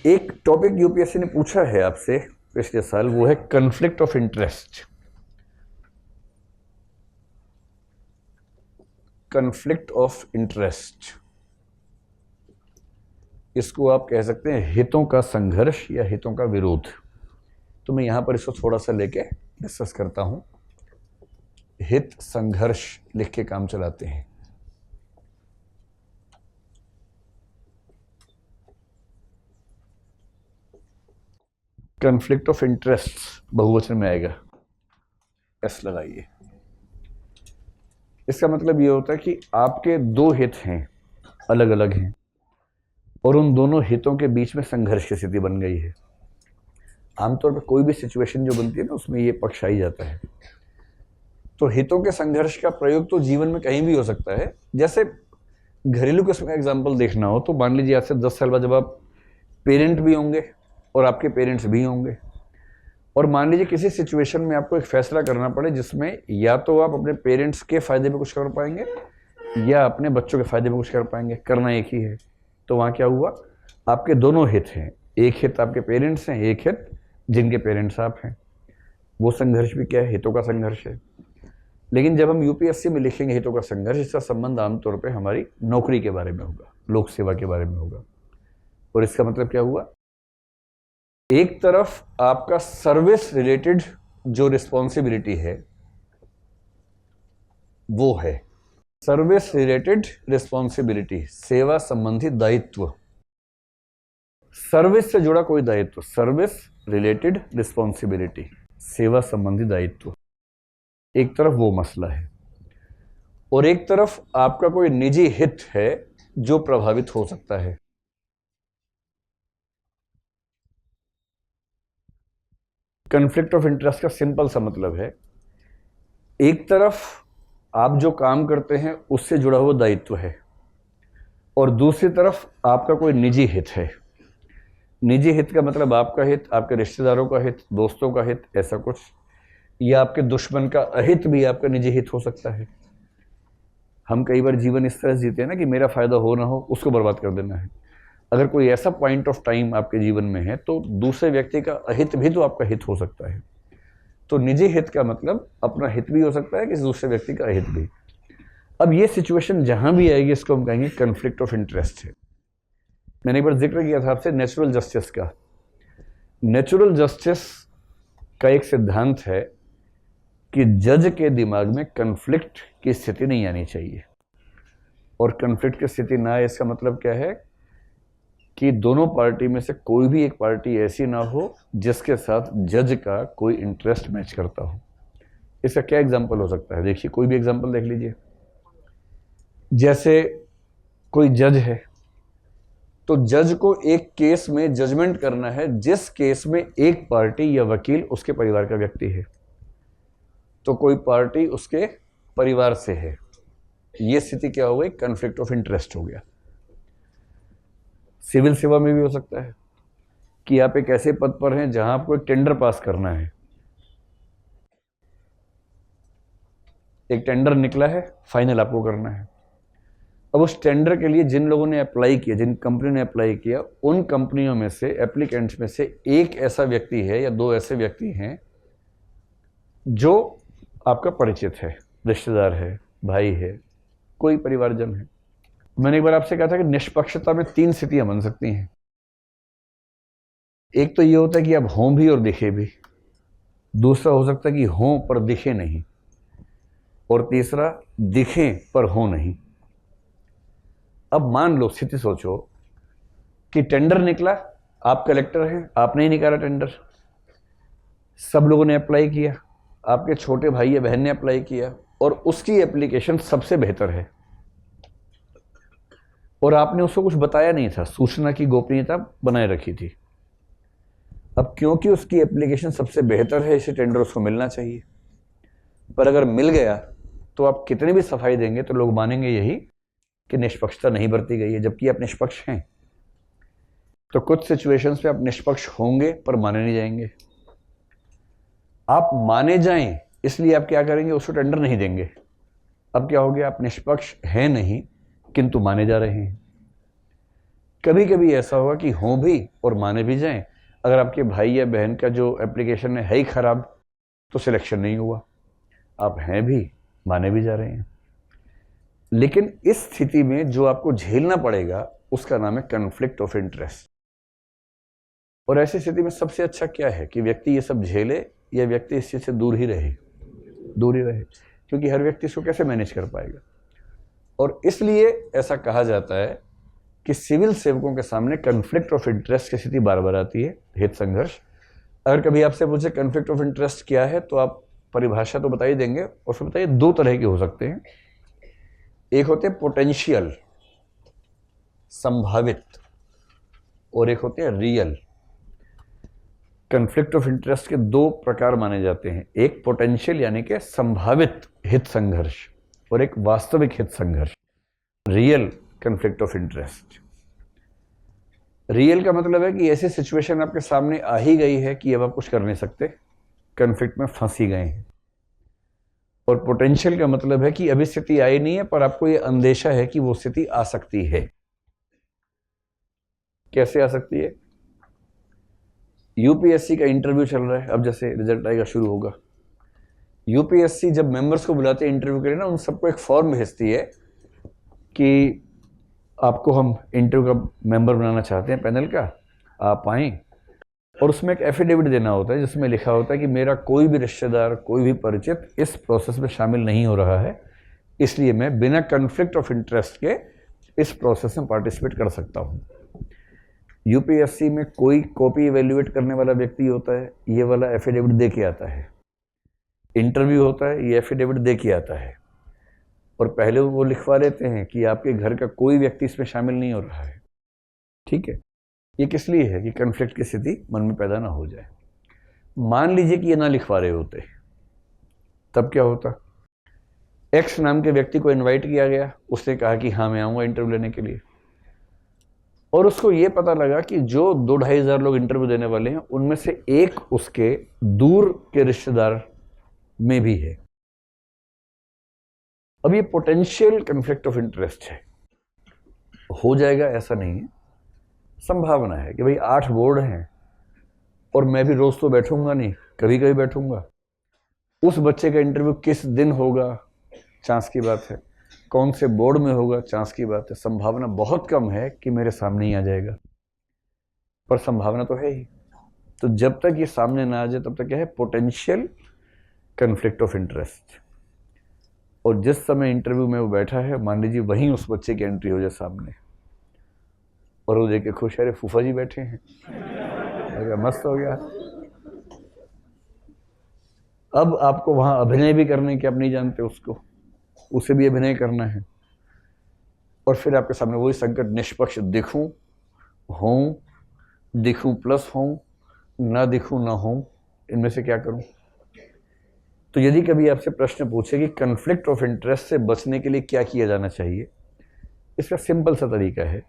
एक topic UPSC ने पूछा है आपसे पिछले साल, वो है conflict of interest. Conflict of interest, इसको आप कह सकते हैं हितों का संघर्ष या हितों का विरोध। तो मैं यहां पर इसको थोड़ा सा लेके डिस्कस करता हूं। हित संघर्ष लिख के काम चलाते हैं। कन्फ्लिक्ट ऑफ इंटरेस्ट बहुवचन में आएगा, एस लगाइए। इसका मतलब ये होता है कि आपके दो हित हैं, अलग अलग हैं, और उन दोनों हितों के बीच में संघर्ष की स्थिति बन गई है। आमतौर पर कोई भी सिचुएशन जो बनती है ना, उसमें ये पक्ष आ ही जाता है। तो हितों के संघर्ष का प्रयोग तो जीवन में कहीं भी हो सकता है। जैसे घरेलू किस्म का एग्जाम्पल देखना हो तो मान लीजिए आज से 10 साल बाद जब आप पेरेंट भी होंगे और आपके पेरेंट्स भी होंगे, और मान लीजिए किसी सिचुएशन में आपको एक फैसला करना पड़े जिसमें या तो आप अपने पेरेंट्स के फायदे में कुछ कर पाएंगे या अपने बच्चों के फायदे में कुछ कर पाएंगे, करना एक ही है। तो वहाँ क्या हुआ, आपके दोनों हित हैं। एक हित आपके पेरेंट्स हैं, एक हित जिनके पेरेंट्स आप हैं। वो संघर्ष भी क्या है, हितों का संघर्ष है। लेकिन जब हम यूपीएससी में लिखेंगे हितों का संघर्ष, इसका संबंध आमतौर पे हमारी नौकरी के बारे में होगा, लोक सेवा के बारे में होगा। और इसका मतलब क्या हुआ, एक तरफ आपका सर्विस रिलेटेड जो रिस्पॉन्सिबिलिटी है वो है सर्विस रिलेटेड रिस्पॉन्सिबिलिटी, सेवा संबंधी दायित्व। सर्विस से जुड़ा कोई दायित्व, सर्विस रिलेटेड रिस्पॉन्सिबिलिटी, सेवा संबंधी दायित्व। एक तरफ वो मसला है, और एक तरफ आपका कोई निजी हित है जो प्रभावित हो सकता है। कन्फ्लिक्ट ऑफ इंटरेस्ट का सिंपल सा मतलब है, एक तरफ आप जो काम करते हैं उससे जुड़ा हुआ दायित्व है, और दूसरी तरफ आपका कोई निजी हित है। निजी हित का मतलब आपका हित, आपके रिश्तेदारों का हित, दोस्तों का हित, ऐसा कुछ, या आपके दुश्मन का अहित भी आपका निजी हित हो सकता है। हम कई बार जीवन इस तरह से जीते हैं ना कि मेरा फायदा हो ना हो उसको बर्बाद कर देना है। अगर कोई ऐसा पॉइंट ऑफ टाइम आपके जीवन में है तो दूसरे व्यक्ति का अहित भी तो आपका हित हो सकता है। तो निजी हित का मतलब अपना हित भी हो सकता है, किसी दूसरे व्यक्ति का अहित भी। अब ये सिचुएशन जहां भी आएगी इसको हम कहेंगे कन्फ्लिक्ट ऑफ इंटरेस्ट है। मैंने एक बार जिक्र किया था आपसे नेचुरल जस्टिस का। नेचुरल जस्टिस का एक सिद्धांत है कि जज के दिमाग में कन्फ्लिक्ट की स्थिति नहीं आनी चाहिए। और कन्फ्लिक्ट की स्थिति ना आए इसका मतलब क्या है कि दोनों पार्टी में से कोई भी एक पार्टी ऐसी ना हो जिसके साथ जज का कोई इंटरेस्ट मैच करता हो। इसका क्या एग्जांपल हो सकता है, देखिए कोई भी एग्जांपल देख लीजिए। जैसे कोई जज है, तो जज को एक केस में जजमेंट करना है जिस केस में एक पार्टी या वकील उसके परिवार का व्यक्ति है। तो कोई पार्टी उसके परिवार से है, यह स्थिति क्या हो गई, कन्फ्लिक्ट ऑफ इंटरेस्ट हो गया। सिविल सेवा में भी हो सकता है कि आप एक ऐसे पद पर हैं जहां आपको एक टेंडर पास करना है। एक टेंडर निकला है, फाइनल आपको करना है। अब उस टेंडर के लिए जिन लोगों ने अप्लाई किया, जिन कंपनी ने अप्लाई किया, उन कंपनियों में से, एप्लीकेंट्स में से एक ऐसा व्यक्ति है या दो ऐसे व्यक्ति हैं जो आपका परिचित है, रिश्तेदार है, भाई है, कोई परिवारजन है। मैंने एक बार आपसे कहा था कि निष्पक्षता में 3 स्थितियां बन सकती हैं। एक तो ये होता है कि आप हों भी और दिखे भी, दूसरा हो सकता है कि हों पर दिखे नहीं, और तीसरा दिखें पर हो नहीं। अब मान लो, स्थिति सोचो कि टेंडर निकला, आप कलेक्टर हैं, आपने ही निकाला टेंडर, सब लोगों ने अप्लाई किया, आपके छोटे भाई या बहन ने अप्लाई किया, और उसकी एप्लीकेशन सबसे बेहतर है, और आपने उसको कुछ बताया नहीं था, सूचना की गोपनीयता बनाए रखी थी। अब क्योंकि उसकी एप्लीकेशन सबसे बेहतर है, इसे टेंडर उसको मिलना चाहिए। पर अगर मिल गया तो आप कितनी भी सफाई देंगे तो लोग मानेंगे यही कि निष्पक्षता नहीं बरती गई है, जबकि आप निष्पक्ष हैं। तो कुछ सिचुएशंस पे आप निष्पक्ष होंगे पर माने नहीं जाएंगे। आप माने जाएं इसलिए आप क्या करेंगे, उसको टेंडर नहीं देंगे। अब क्या हो गया, आप निष्पक्ष हैं नहीं किंतु माने जा रहे हैं। कभी कभी ऐसा होगा कि हों भी और माने भी जाएं। अगर आपके भाई या बहन का जो एप्लीकेशन है ही खराब, तो सिलेक्शन नहीं हुआ, आप हैं भी, माने भी जा रहे हैं। लेकिन इस स्थिति में जो आपको झेलना पड़ेगा उसका नाम है कन्फ्लिक्ट ऑफ इंटरेस्ट। और ऐसी स्थिति में सबसे अच्छा क्या है कि व्यक्ति ये सब झेले या व्यक्ति इस चीज से दूर ही रहे, क्योंकि हर व्यक्ति इसको कैसे मैनेज कर पाएगा। और इसलिए ऐसा कहा जाता है कि सिविल सेवकों के सामने कन्फ्लिक्ट ऑफ इंटरेस्ट की स्थिति बार बार आती है, हित संघर्ष। अगर कभी आपसे पूछे कन्फ्लिक्ट ऑफ इंटरेस्ट क्या है, तो आप परिभाषा तो बता ही देंगे, और फिर बताइए दो तरह के हो सकते हैं। एक होते हैं पोटेंशियल, संभावित, और एक होते हैं रियल। कन्फ्लिक्ट ऑफ इंटरेस्ट के दो प्रकार माने जाते हैं, एक पोटेंशियल यानी कि संभावित हित संघर्ष, और एक वास्तविक हित संघर्ष, real conflict of interest. Real का मतलब है कि ऐसी सिचुएशन आपके सामने आ ही गई है कि अब आप कुछ कर नहीं सकते, कन्फ्लिक्ट में फंस ही गए हैं। और पोटेंशियल का मतलब है कि अभी स्थिति आई नहीं है, पर आपको यह अंदेशा है कि वो स्थिति आ सकती है। कैसे आ सकती है? यूपीएससी का इंटरव्यू चल रहा है, अब जैसे रिजल्ट आएगा शुरू होगा। यूपीएससी जब मेंबर्स को बुलाते हैं इंटरव्यू के लिए ना, उन सबको एक फॉर्म भेजती है कि आपको हम इंटरव्यू का मेंबर बनाना चाहते हैं पैनल का, आप आएँ। और उसमें एक एफिडेविट देना होता है जिसमें लिखा होता है कि मेरा कोई भी रिश्तेदार, कोई भी परिचित इस प्रोसेस में शामिल नहीं हो रहा है, इसलिए मैं बिना कन्फ्लिक्ट ऑफ इंटरेस्ट के इस प्रोसेस में पार्टिसिपेट कर सकता हूँ। यूपीएससी में कोई कॉपी इवेल्युएट करने वाला व्यक्ति होता है, ये वाला एफिडेविट दे के आता है। इंटरव्यू होता है, ये एफिडेविट दे के आता है, और पहले वो लिखवा लेते हैं कि आपके घर का कोई व्यक्ति इसमें शामिल नहीं हो रहा है। ठीक है, ये किस लिए है कि कन्फ्लिक्ट की स्थिति मन में पैदा ना हो जाए। मान लीजिए कि ये ना लिखवा रहे होते, तब क्या होता? एक्स नाम के व्यक्ति को इनवाइट किया गया, उसने कहा कि हाँ मैं आऊँगा इंटरव्यू लेने के लिए, और उसको ये पता लगा कि जो 2-2.5 हज़ार लोग इंटरव्यू देने वाले हैं उनमें से एक उसके दूर के रिश्तेदार में भी है। अब ये पोटेंशियल कन्फ्लिक्ट ऑफ इंटरेस्ट है। हो जाएगा ऐसा नहीं है, संभावना है कि भाई 8 बोर्ड हैं और मैं भी रोज तो बैठूंगा नहीं, कभी कभी बैठूंगा। उस बच्चे का इंटरव्यू किस दिन होगा, चांस की बात है। कौन से बोर्ड में होगा, चांस की बात है। संभावना बहुत कम है कि मेरे सामने ही आ जाएगा, पर संभावना तो है ही। तो जब तक ये सामने ना आ जाए तब तक क्या है? Potential conflict of interest. और जिस समय इंटरव्यू में वो बैठा है, मान लीजिए वहीं उस बच्चे की एंट्री हो जाए सामने, और वो देख के खुश है, अरे फूफा जी बैठे हैं, अरे मस्त हो गया। अब आपको वहां अभिनय भी करने की, आप नहीं जानते उसको, उसे भी अभिनय करना है, और फिर आपके सामने वही संकट, निष्पक्ष दिखूं, हूं, दिखूं प्लस हूं, ना दिखूं ना हूं, इनमें से क्या करूं? तो यदि कभी आपसे प्रश्न पूछे कि कन्फ्लिक्ट ऑफ इंटरेस्ट से बचने के लिए क्या किया जाना चाहिए, इसका सिंपल सा तरीका है,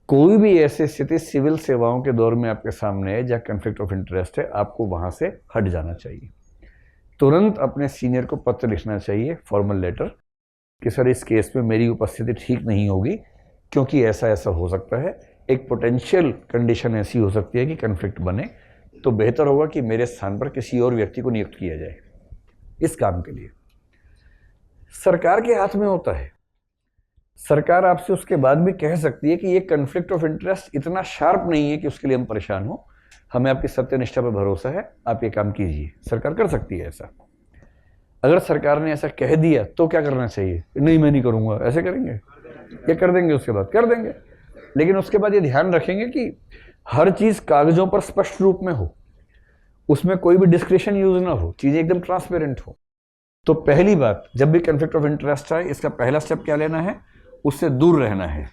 कोई भी ऐसी स्थिति सिविल सेवाओं के दौर में आपके सामने है जहाँ कन्फ्लिक्ट ऑफ इंटरेस्ट है, आपको वहाँ से हट जाना चाहिए। तुरंत अपने सीनियर को पत्र लिखना चाहिए, फॉर्मल लेटर, कि सर इस केस में मेरी उपस्थिति ठीक नहीं होगी क्योंकि ऐसा ऐसा हो सकता है, एक पोटेंशियल कंडीशन ऐसी हो सकती है कि कन्फ्लिक्ट बने, तो बेहतर होगा कि मेरे स्थान पर किसी और व्यक्ति को नियुक्त किया जाए इस काम के लिए। सरकार के हाथ में होता है। सरकार आपसे उसके बाद भी कह सकती है कि ये कन्फ्लिक्ट ऑफ इंटरेस्ट इतना शार्प नहीं है कि उसके लिए हम परेशान हो, हमें आपकी सत्यनिष्ठा पर भरोसा है, आप ये काम कीजिए। सरकार कर सकती है ऐसा। अगर सरकार ने ऐसा कह दिया तो क्या करना चाहिए? नहीं मैं नहीं करूंगा, ऐसे करेंगे? ये कर देंगे, उसके बाद कर देंगे, लेकिन उसके बाद ये ध्यान रखेंगे कि हर चीज कागजों पर स्पष्ट रूप में हो, उसमें कोई भी डिस्क्रिशन यूज ना हो, चीजें एकदम ट्रांसपेरेंट हो। तो पहली बात, जब भी कन्फ्लिक्ट ऑफ इंटरेस्ट आए, इसका पहला स्टेप क्या लेना है? उससे दूर रहना है।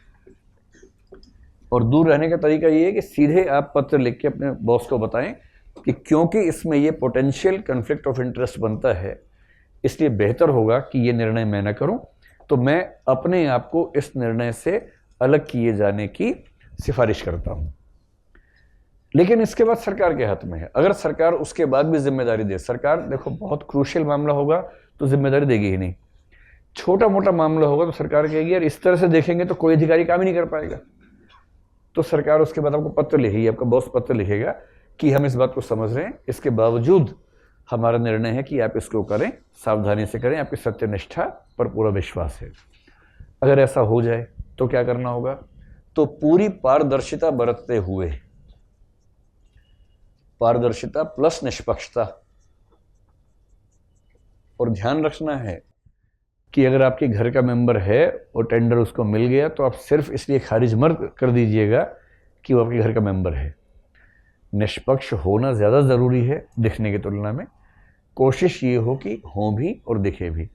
और दूर रहने का तरीका ये है कि सीधे आप पत्र लिख के अपने बॉस को बताएं कि क्योंकि इसमें ये पोटेंशियल कन्फ्लिक्ट ऑफ इंटरेस्ट बनता है, इसलिए बेहतर होगा कि ये निर्णय मैं न करूं, तो मैं अपने आप को इस निर्णय से अलग किए जाने की सिफारिश करता हूं। लेकिन इसके बाद सरकार के हाथ में है। अगर सरकार उसके बाद भी जिम्मेदारी दे, सरकार देखो बहुत क्रूशियल मामला होगा तो जिम्मेदारी देगी ही नहीं, छोटा मोटा मामला होगा तो सरकार कहेगी यार इस तरह से देखेंगे तो कोई अधिकारी काम ही नहीं कर पाएगा, तो सरकार उसके बाद आपको पत्र लिखेगी, आपका बॉस पत्र लिखेगा कि हम इस बात को समझ रहे हैं, इसके बावजूद हमारा निर्णय है कि आप इसको करें, सावधानी से करें, आपकी सत्यनिष्ठा पर पूरा विश्वास है। अगर ऐसा हो जाए तो क्या करना होगा? तो पूरी पारदर्शिता बरतते हुए, पारदर्शिता प्लस निष्पक्षता, और ध्यान रखना है कि अगर आपके घर का मेंबर है और टेंडर उसको मिल गया तो आप सिर्फ इसलिए खारिज मत कर दीजिएगा कि वो आपके घर का मेंबर है। निष्पक्ष होना ज़्यादा ज़रूरी है दिखने की तुलना में। कोशिश ये हो कि हो भी और दिखे भी,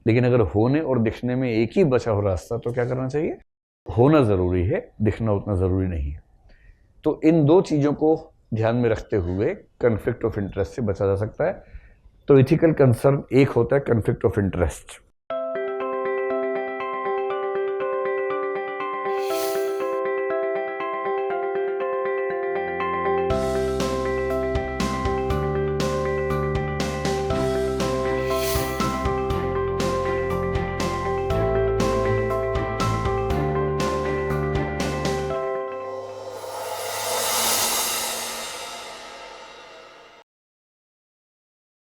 लेकिन अगर होने और दिखने में एक ही बचा हो रास्ता तो क्या करना चाहिए? होना ज़रूरी है, दिखना उतना ज़रूरी नहीं है। तो इन दो चीज़ों को ध्यान में रखते हुए कन्फ्लिक्ट ऑफ इंटरेस्ट से बचा जा सकता है। तो इथिकल कंसर्न एक होता है कन्फ्लिक्ट ऑफ इंटरेस्ट,